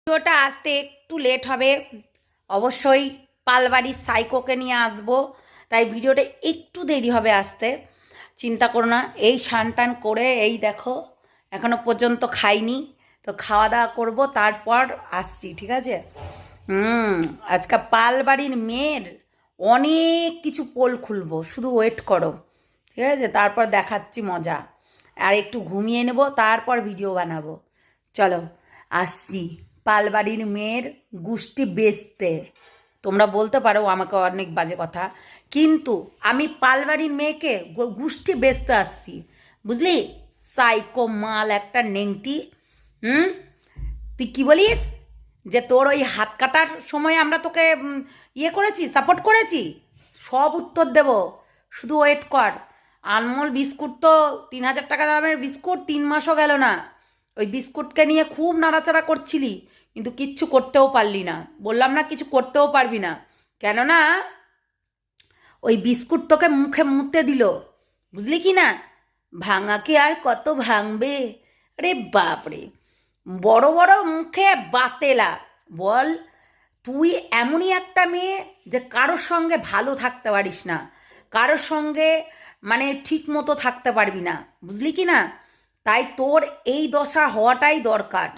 ভিডিওটা আসতে একটু লেট হবে, অবশ্যই পালবাড়ির সাইকোকে নিয়ে আসবো, তাই ভিডিওটা একটু দেরি হবে আসতে, চিন্তা করো না। এই স্নান টান করে এই দেখো এখনো পর্যন্ত খাইনি, তো খাওয়া দাওয়া করবো তারপর আসছি, ঠিক আছে? আজকে পালবাড়ির মেয়ের অনেক কিছু পোল খুলবো, শুধু ওয়েট করো, ঠিক আছে? তারপর দেখাচ্ছি মজা। আর একটু ঘুমিয়ে নেব, তারপর ভিডিও বানাবো। চলো আসছি পালবাড়ির মেয়ের গুষ্টি বেচতে। তোমরা বলতে পারো আমাকে অনেক বাজে কথা, কিন্তু আমি পালবাড়ির মেয়েকে গুষ্টি বেচতে আসছি, বুঝলি? সাইকো মাল একটা নেংটি। হুম, তুই কি বলিস যে তোর ওই হাত কাটার সময় আমরা তোকে ইয়ে করেছি, সাপোর্ট করেছি? সব উত্তর দেব, শুধু ওয়েট কর। আনমোল বিস্কুট তো 3,000 টাকা দামের বিস্কুট, 3 মাসও গেল না। ওই বিস্কুটকে নিয়ে খুব নাড়াচাড়া করছিলি, কিন্তু কিচ্ছু করতেও পারলি না। বললাম না কিছু করতেও পারবি না, কেননা ওই বিস্কুট তোকে মুখে মুতে দিল, বুঝলি কি না? ভাঙাকে আর কত ভাঙবে? আরে বাপরে, বড় বড় মুখে বাতেলা। বল, তুই এমনই একটা মেয়ে যে কারোর সঙ্গে ভালো থাকতে পারিস না, কারোর সঙ্গে মানে ঠিক মতো থাকতে পারবি না, বুঝলি কি না? তাই তোর এই দশা হওয়াটাই দরকার,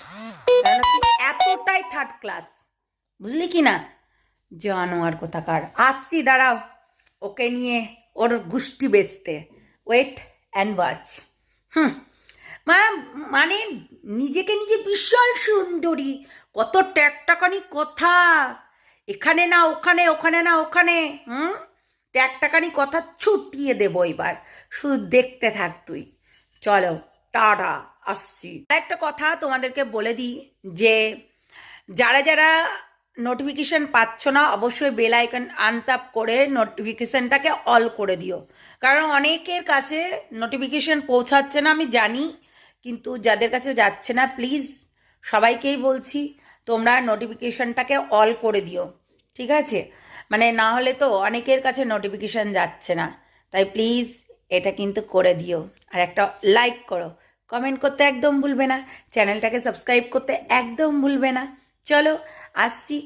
কেন তুই এতটাই থার্ড ক্লাস, বুঝলি কি না? জানোয়ার কোথাকার। আসছি, দাঁড়াও ওকে নিয়ে ওর গুষ্টি বেচতে। Wait and watch. হুম, মা, মানে নিজেকে নিজে বিশাল সুন্দরী, কত ট্যাকটাকানি কথা, এখানে না ওখানে, ওখানে না ওখানে। ট্যাকটাকানি কথা ছুটিয়ে দেবো এবার, শুধু দেখতে থাক তুই। চলো, টাটা, আসছি। একটা কথা তোমাদেরকে বলে দিই যে যারা যারা নোটিফিকেশান পাচ্ছ না, অবশ্যই বেল আইকন আনটাপ করে নোটিফিকেশানটাকে অল করে দিও, কারণ অনেকের কাছে নোটিফিকেশান পৌঁছাচ্ছে না আমি জানি, কিন্তু যাদের কাছে যাচ্ছে না প্লিজ সবাইকেই বলছি তোমরা নোটিফিকেশানটাকে অল করে দিও, ঠিক আছে? মানে না হলে তো অনেকের কাছে নোটিফিকেশান যাচ্ছে না, তাই প্লিজ এটা কিন্তু করে দিও। আর একটা লাইক করো, কমেন্ট করতে একদম ভুলবে না, চ্যানেলটাকে সাবস্ক্রাইব করতে একদম ভুলবে না। চলো আসছি।